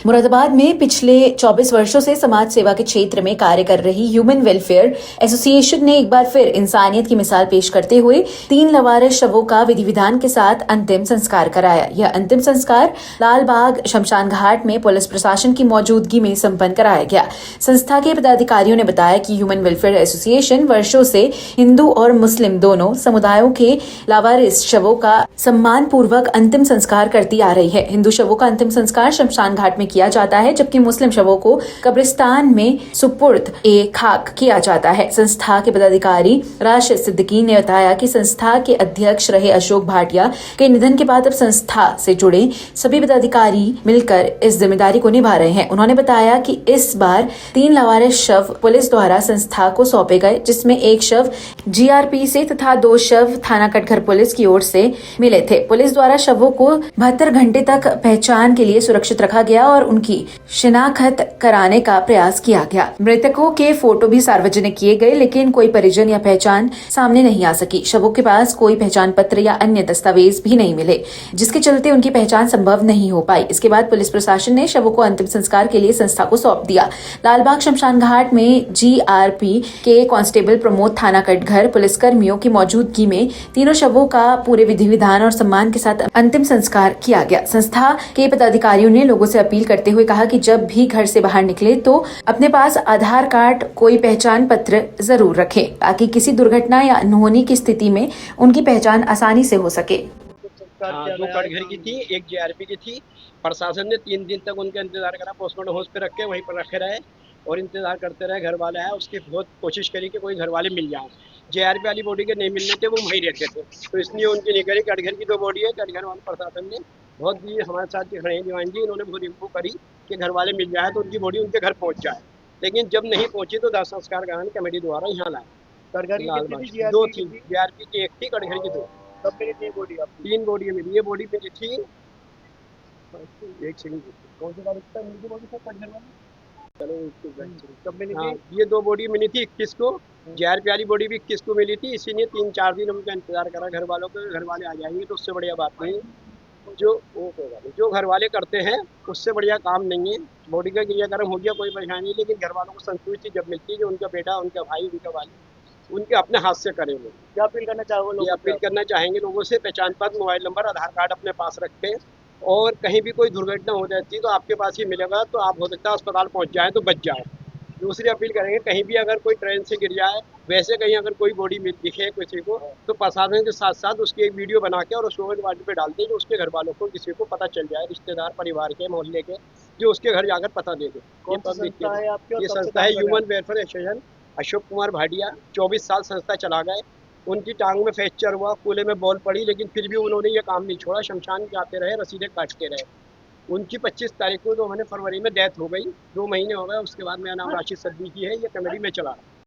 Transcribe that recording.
मुरादाबाद में पिछले 24 वर्षों से समाज सेवा के क्षेत्र में कार्य कर रही ह्यूमन वेलफेयर एसोसिएशन ने एक बार फिर इंसानियत की मिसाल पेश करते हुए 3 लवारिस शवों का विधि विधान के साथ अंतिम संस्कार कराया। यह अंतिम संस्कार लालबाग शमशान घाट में पुलिस प्रशासन की मौजूदगी में संपन्न कराया गया। संस्था के पदाधिकारियों ने बताया कि ह्यूमन वेलफेयर एसोसिएशन वर्षों से हिंदू और मुस्लिम दोनों समुदायों के लावारिस शवों का सम्मान पूर्वक अंतिम संस्कार करती आ रही है। हिंदू शवों का अंतिम संस्कार शमशान घाट में किया जाता है, जबकि मुस्लिम शवों को कब्रिस्तान में सुपुर्द ए खाक किया जाता है। संस्था के पदाधिकारी राशिद सिद्दीकी ने बताया कि संस्था के अध्यक्ष रहे अशोक भाटिया के निधन के बाद अब संस्था से जुड़े सभी पदाधिकारी मिलकर इस जिम्मेदारी को निभा रहे हैं। उन्होंने बताया कि इस बार 3 लावारिस शव पुलिस द्वारा संस्था को सौंपे गए, जिसमें एक शव जीआरपी से तथा 2 शव थाना कटघर पुलिस की ओर से मिले थे। पुलिस द्वारा शवों को 72 घंटे तक पहचान के लिए सुरक्षित रखा गया और उनकी शिनाख्त कराने का प्रयास किया गया। मृतकों के फोटो भी सार्वजनिक किए गए, लेकिन कोई परिजन या पहचान सामने नहीं आ सकी। शवों के पास कोई पहचान पत्र या अन्य दस्तावेज भी नहीं मिले, जिसके चलते उनकी पहचान संभव नहीं हो पाई। इसके बाद पुलिस प्रशासन ने शवों को अंतिम संस्कार के लिए संस्था को सौंप दिया। लालबाग शमशान घाट में जीआरपी के कांस्टेबल प्रमोद थाना कटघर पुलिसकर्मियों की मौजूदगी में तीनों शवों का पूरे विधि विधान और सम्मान के साथ अंतिम संस्कार किया गया। संस्था के पदाधिकारियों ने लोगों से अपील करते हुए कहा कि जब भी घर से बाहर निकले तो अपने पास आधार कार्ड, कोई पहचान पत्र जरूर रखें, ताकि किसी दुर्घटना या अनहोनी की स्थिति में उनकी पहचान आसानी से हो सके। 2 कटघर की थी, 1 जीआरपी की थी। प्रशासन ने 3 दिन तक उनका इंतजार करा, पोस्टमार्टम हाउस पे रख के वहीं पर रखे रहे और इंतजार करते रहे। घर वाले आए, उसकी बहुत कोशिश करी कि कोई घर वाले मिल जाए। जीआरपी वाली बॉडी के नहीं मिलने थे, वो वहीं रहते थे, तो इसलिए उनकी नहीं करी। कटघर की 2 बॉडी है, कटघर वाले प्रशासन ने बहुत ही हमारे साथ खड़े हैं दीवान जी, इन्होंने बहुत इम्प्रूव करी कि घर वाले मिल जाए तो उनकी बॉडी उनके घर पहुँच जाए। लेकिन जब नहीं पहुँची तो दाह संस्कार कराने कमेटी द्वारा यहाँ लाए। कटघर 2 थी, जीआरपी की 1 थी, कटघर की 2। तब मेरी 3 बॉडी आपकी 3 बॉडी मिली। ये बॉडी मेरी थी, एक सेकंड, कौन सी तारीख तक मिली बॉडी सर कटघर वाली? चलो कब मिली हाँ, थी? ये 2 बॉडी मिली थी 21 को। जीआरपी वाली बॉडी भी 21 को मिली थी, इसीलिए 3-4 दिन उनका इंतजार करा घर वालों को। घर वाले आ जाएंगे तो उससे बढ़िया बात नहीं। जो घर वाले करते हैं उससे बढ़िया काम नहीं है। बॉडी का क्रियाक्रम हो गया, कोई परेशानी नहीं, लेकिन घर वालों को संतुष्टि जब मिलती है जो उनका बेटा, उनका भाई, उनका वाली उनके अपने हाथ से करें। वो क्या अपील करना चाहोगे ये लोगों अपील करना चाहेंगे लोगों से, पहचान पत्र, मोबाइल नंबर, आधार कार्ड अपने पास रखें। और कहीं भी कोई दुर्घटना हो जाती है तो आपके पास ही मिलेगा, तो आप हो सकता है अस्पताल पहुंच जाए तो बच जाए। दूसरी अपील करेंगे, कहीं भी अगर कोई ट्रेन से गिर जाए, वैसे कहीं अगर कोई बॉडी दिखे किसी को, तो प्रशासन के साथ साथ उसकी एक वीडियो बना के और सोशल मीडिया पे डाल दें, जो उसके घर वालों को किसी को पता चल जाए, रिश्तेदार, परिवार के, मोहल्ले के, जो उसके घर जाकर पता दे दे। ये संस्था है human welfare association. Ashok Kumar Bhatia 24 साल संस्था चला गए। उनकी टांग में फ्रैक्चर हुआ, कूल्हे में बॉल पड़ी, लेकिन फिर भी उन्होंने ये काम नहीं छोड़ा। शमशान जाते रहे, रसीदें काटते रहे। उनकी 25 तारीख को, तो हमें फरवरी में डेथ हो गई, 2 महीने हो गए। उसके बाद मेरा नाम राशिद सिद्दीकी है, ये कमेटी में चला रहा।